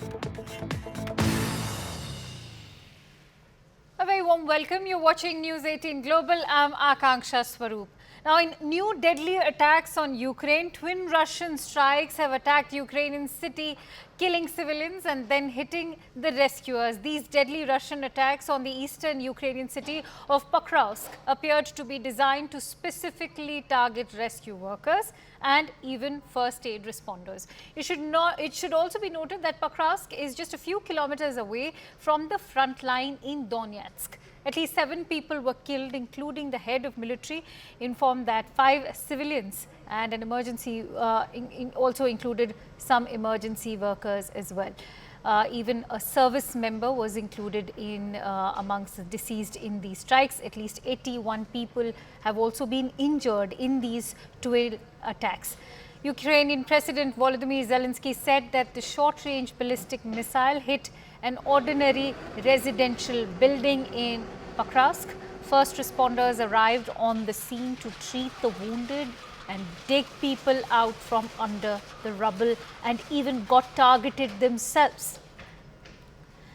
A very warm welcome. You're watching News 18 Global. I'm Akanksha Swaroop. Now, in new deadly attacks on Ukraine, twin Russian strikes have attacked Ukrainian city, killing civilians and then hitting the rescuers. These deadly Russian attacks on the eastern Ukrainian city of Pokrovsk appeared to be designed to specifically target rescue workers and even first aid responders. It should also be noted that Pokrovsk is just a few kilometers away from the front line in Donetsk. At least 7 people were killed, including the head of military, informed that 5 civilians and an emergency also included some emergency workers as well. Even a service member was included in amongst the deceased in these strikes. At least 81 people have also been injured in these twin attacks. Ukrainian President Volodymyr Zelensky said that the short-range ballistic missile hit an ordinary residential building in Pokrovsk. First responders arrived on the scene to treat the wounded and dig people out from under the rubble and even got targeted themselves.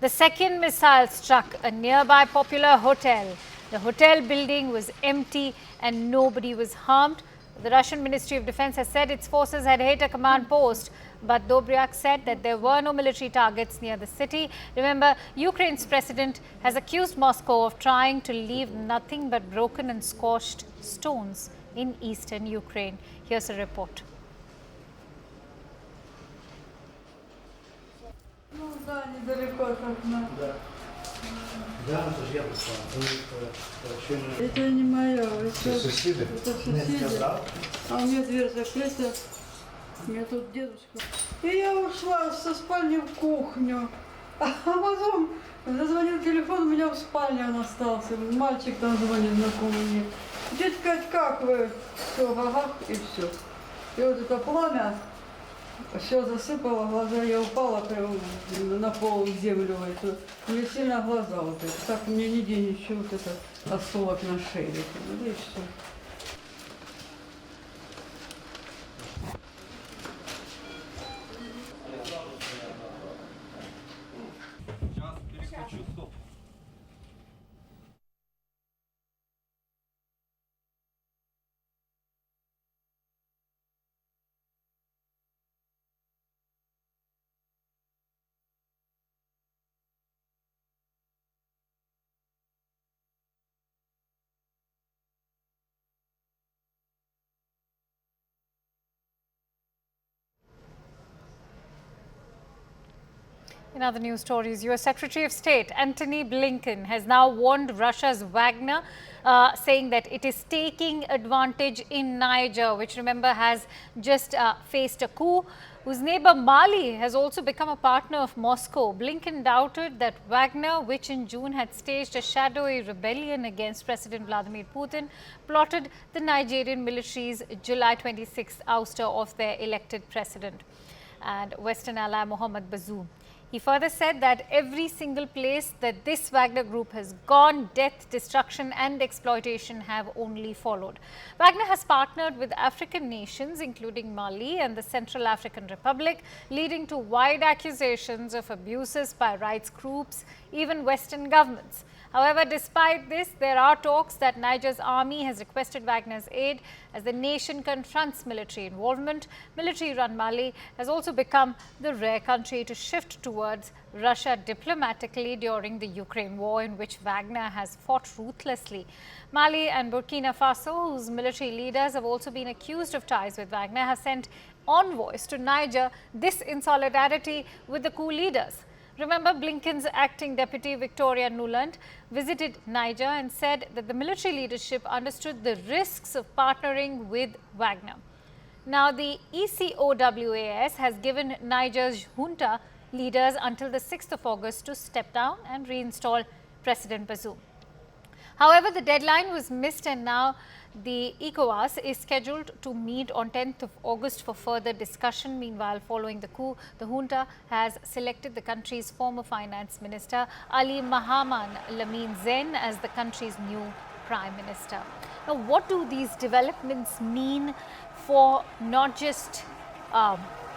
The second missile struck a nearby popular hotel. The hotel building was empty and nobody was harmed. The Russian Ministry of Defense has said its forces had hit a command post, but Dobryak said that there were no military targets near the city. Remember, Ukraine's president has accused Moscow of trying to leave nothing but broken and scorched stones in eastern Ukraine. Here's a report. Это не моя, это соседи. А у меня дверь закрыта. У меня тут дедушка. И я ушла со спальни в кухню. А потом зазвонил телефон, у меня в спальне он остался. Мальчик там звонит, знакомый мне. Тетя Кать, как вы? Все, ага, и все. И вот это пламя все засыпало, глаза, я упала прямо на пол, в землю эту. Мне сильно глаза вот это. Так мне нигде ничего, вот это осколок на шее. Ну и все. In other news stories, U.S. Secretary of State Antony Blinken has now warned Russia's Wagner, saying that it is taking advantage in Niger, which, remember, has just faced a coup, whose neighbor Mali has also become a partner of Moscow. Blinken doubted that Wagner, which in June had staged a shadowy rebellion against President Vladimir Putin, plotted the Nigerian military's July 26th ouster of their elected president and Western ally Mohamed Bazoum. He further said that every single place that this Wagner group has gone, death, destruction and exploitation have only followed. Wagner has partnered with African nations, including Mali and the Central African Republic, leading to wide accusations of abuses by rights groups, even Western governments. However, despite this, there are talks that Niger's army has requested Wagner's aid as the nation confronts military involvement. Military-run Mali has also become the rare country to shift towards Russia diplomatically during the Ukraine war, in which Wagner has fought ruthlessly. Mali and Burkina Faso, whose military leaders have also been accused of ties with Wagner, have sent envoys to Niger, this in solidarity with the coup leaders. Remember, Blinken's acting deputy Victoria Nuland visited Niger and said that the military leadership understood the risks of partnering with Wagner. Now, the ECOWAS has given Niger's junta leaders until the 6th of August to step down and reinstall President Bazoum. However, the deadline was missed and now the ECOWAS is scheduled to meet on 10th of August for further discussion. Meanwhile, following the coup, the junta has selected the country's former finance minister Ali Mahaman Lamine Zen as the country's new prime minister. Now, what do these developments mean for not just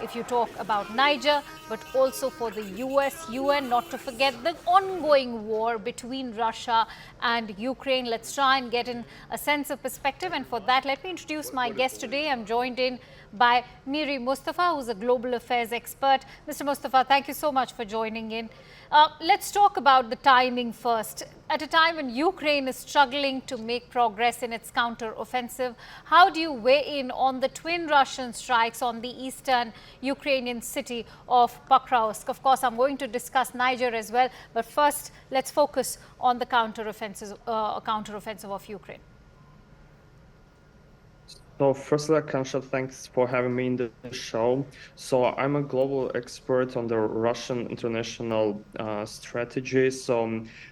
if you talk about Niger, but also for the US, UN, not to forget the ongoing war between Russia and Ukraine. Let's try and get in a sense of perspective. And for that, let me introduce my guest today. I'm joined in by Miri Mustafa, who's a global affairs expert. Mr. Mustafa, thank you so much for joining in. Let's talk about the timing first. At a time when Ukraine is struggling to make progress in its counter-offensive, how do you weigh in on the twin Russian strikes on the eastern Ukrainian city of Pokrovsk? Of course, I'm going to discuss Niger as well, but first, let's focus on the counter-offensive of Ukraine. So firstly, Akansha, thanks for having me in the show. So I'm a global expert on the Russian international strategy.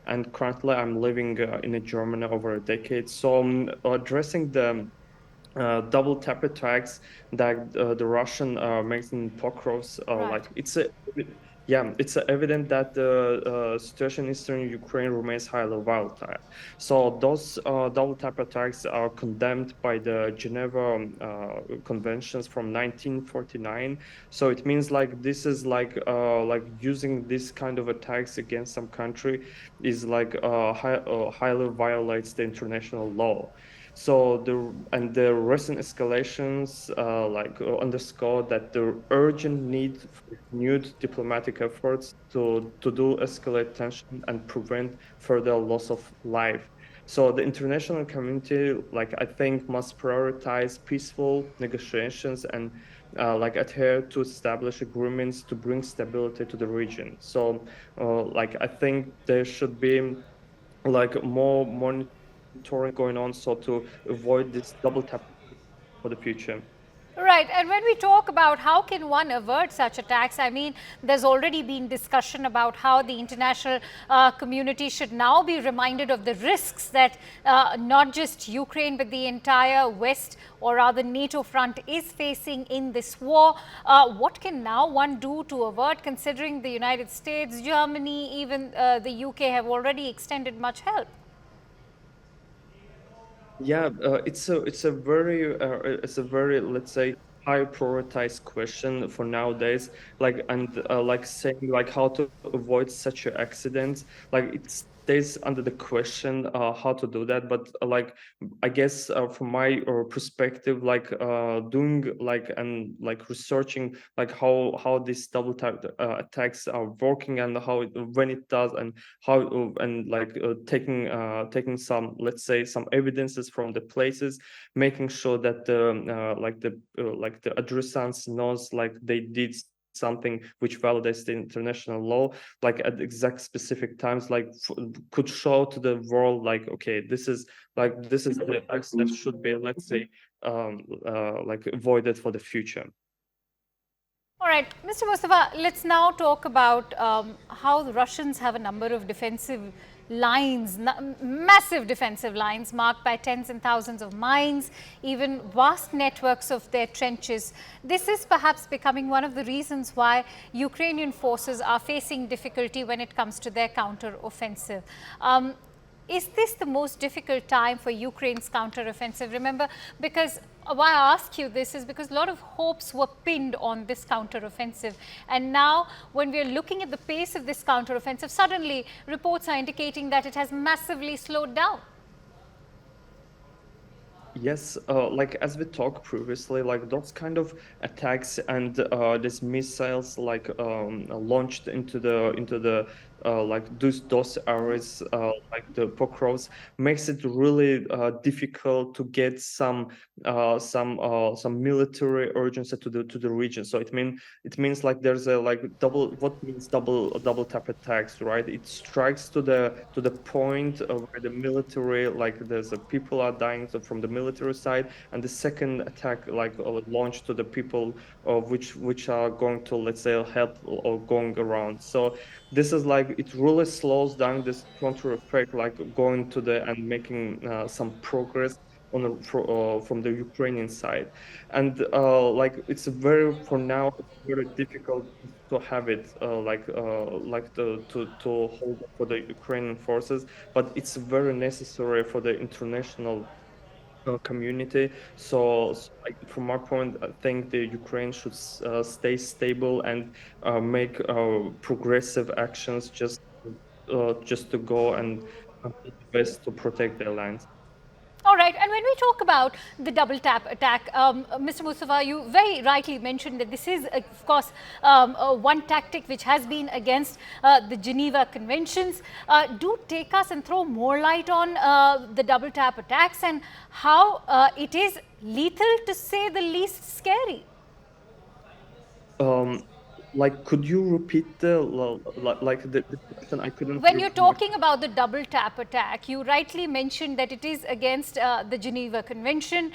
And currently I'm living in Germany over a decade. So addressing the double tap attacks that the Russian makes in Pokrovsk, Right. it's evident that the situation in eastern Ukraine remains highly volatile. So those double tap attacks are condemned by the Geneva Conventions from 1949. So it means like this is like using this kind of attacks against some country is like highly violates the international law. So the recent escalations underscore that the urgent need for renewed diplomatic efforts to do escalate tension and prevent further loss of life. So the international community, like I think, must prioritize peaceful negotiations and adhere to established agreements to bring stability to the region. So I think there should be like more monitoring going on so to avoid this double tap for the future. Right. And when we talk about how can one avert such attacks, I mean, there's already been discussion about how the international community should now be reminded of the risks that not just Ukraine, but the entire West, or rather NATO front, is facing in this war. What can now one do to avert, considering the United States, Germany, even the UK have already extended much help? Yeah, it's a very, let's say, high prioritized question for nowadays. Like saying like how to avoid such accidents. Like it stays under the question how to do that. But I guess from my perspective, doing like researching like how these double tap attacks are working and when it does and how and taking some, let's say, some evidences from the places, making sure that the addressants knows like they did something which validates the international law, like at exact specific times, could show to the world like, okay, this is the acts that should be, let's say, avoided for the future. All right, Mr. Mustafa, let's now talk about how the Russians have a number of defensive lines, massive defensive lines marked by tens and thousands of mines, even vast networks of their trenches. This is perhaps becoming one of the reasons why Ukrainian forces are facing difficulty when it comes to their counter-offensive. Is this the most difficult time for Ukraine's counter-offensive? Remember, because why I ask you this is because a lot of hopes were pinned on this counter-offensive. And now, when we are looking at the pace of this counter-offensive, suddenly reports are indicating that it has massively slowed down. Yes, like as we talked previously, like those kind of attacks and these missiles launched into the those areas like the Pokrovs makes it really difficult to get some military urgency to the region. So it means like there's a like double tap attacks, right? It strikes to the point where the military, like there's a people are dying from the military side, and the second attack launched to the people which are going to, let's say, help or going around. So this is like it really slows down this counter effect, like going to the and making some progress from the Ukrainian side, and it's very for now it's very difficult to have it to hold for the Ukrainian forces, but it's very necessary for the international community. So like, from our point, I think the Ukraine should stay stable and make progressive actions just to go and do the best to protect their lands. All right, and when we talk about the double tap attack, Mr. Mustafa, you very rightly mentioned that this is, of course, one tactic which has been against the Geneva Conventions. Do take us and throw more light on the double tap attacks and how it is lethal, to say the least, scary. Um, like, could you repeat the question? I couldn't When hear you're properly. talking about the double tap attack, you rightly mentioned that it is against the Geneva Convention.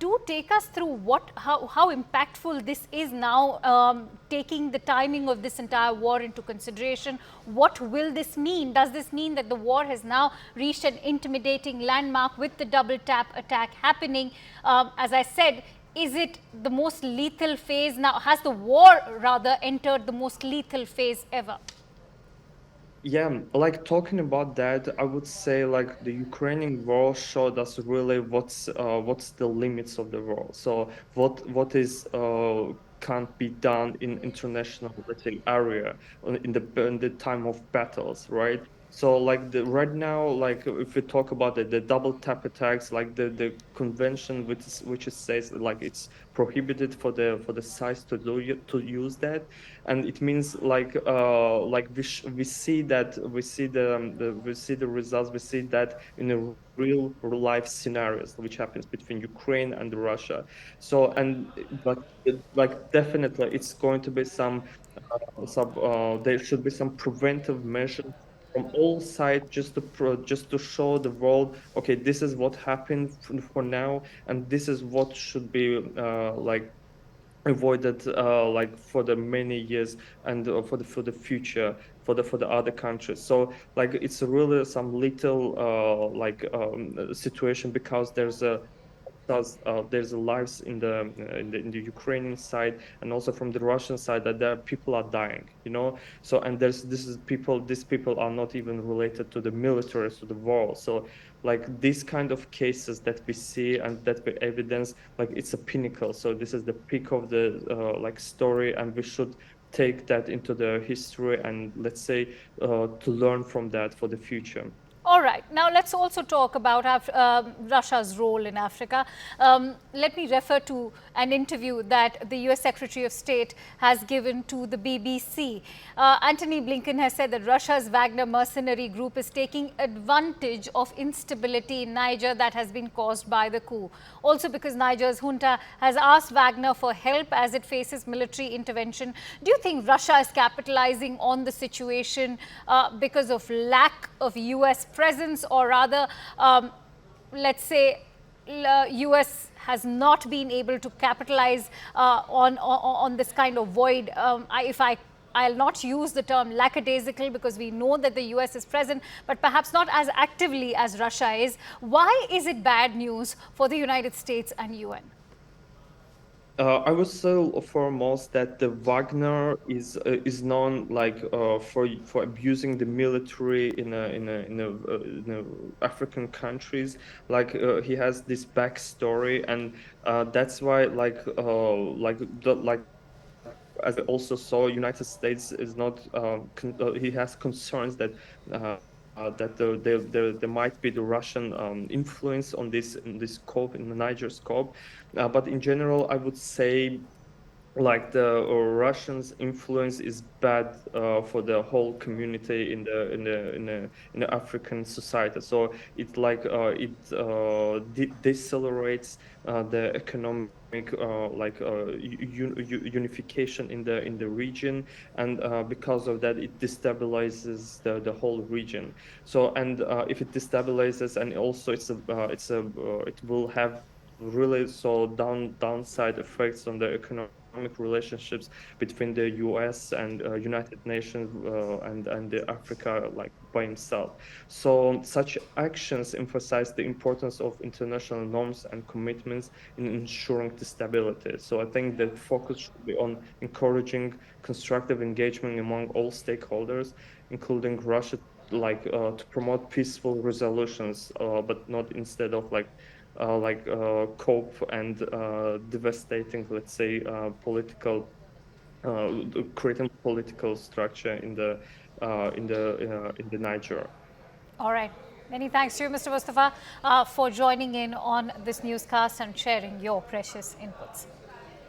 Do take us through how impactful this is now, taking the timing of this entire war into consideration. What will this mean? Does this mean that the war has now reached an intimidating landmark with the double tap attack happening? As I said, is it the most lethal phase now? Has the war rather entered the most lethal phase ever? Yeah, like talking about that, I would say like the Ukrainian war showed us really what's the limits of the war. So what is can't be done in international, let's say, area in the time of battles, right? So like the right now, like if we talk about the double tap attacks, like the convention which is says like it's prohibited for the sides to to use that, and it means like we see that we see the results, we see that in a real life scenarios which happens between Ukraine and Russia. So and like definitely it's going to be some there should be some preventive measures from all sides just to show the world, okay, this is what happened for now, and this is what should be like avoided like for the many years and for the future for the other countries. So like it's really some little situation because there's a lives in in the Ukrainian side and also from the Russian side that there people are dying, you know. So and there's this is people these people are not even related to the military, to the war. So like these kind of cases that we see and that we evidence, like it's a pinnacle. So this is the peak of the like story, and we should take that into the history and let's say to learn from that for the future. All right. Now, let's also talk about Russia's role in Africa. Let me refer to an interview that the US Secretary of State has given to the BBC. Antony Blinken has said that Russia's Wagner mercenary group is taking advantage of instability in Niger that has been caused by the coup. Also, because Niger's junta has asked Wagner for help as it faces military intervention. Do you think Russia is capitalizing on the situation because of lack of US presence, or rather, let's say, US has not been able to capitalize on this kind of void? I'll not use the term lackadaisical because we know that the US is present, but perhaps not as actively as Russia is. Why is it bad news for the United States and UN? I would say foremost that the Wagner is known like for abusing the military in African countries. Like he has this backstory, and that's why like as we also saw, United States is not he has concerns that there might be the Russian influence on this scope in the Niger scope, but in general, I would say like the Russians' influence is bad for the whole community in the African society. So it like decelerates the economic unification in the region, and because of that, it destabilizes the whole region. So and if it destabilizes, and also it will have really so downside effects on the economic relationships between the US and United Nations and the Africa like by himself. So such actions emphasize the importance of international norms and commitments in ensuring the stability. So I think the focus should be on encouraging constructive engagement among all stakeholders, including Russia, to promote peaceful resolutions, but not instead of like cope and devastating, let's say, creating political structure in the Niger. All right. Many thanks to you, Mr. Mustafa, for joining in on this newscast and sharing your precious inputs.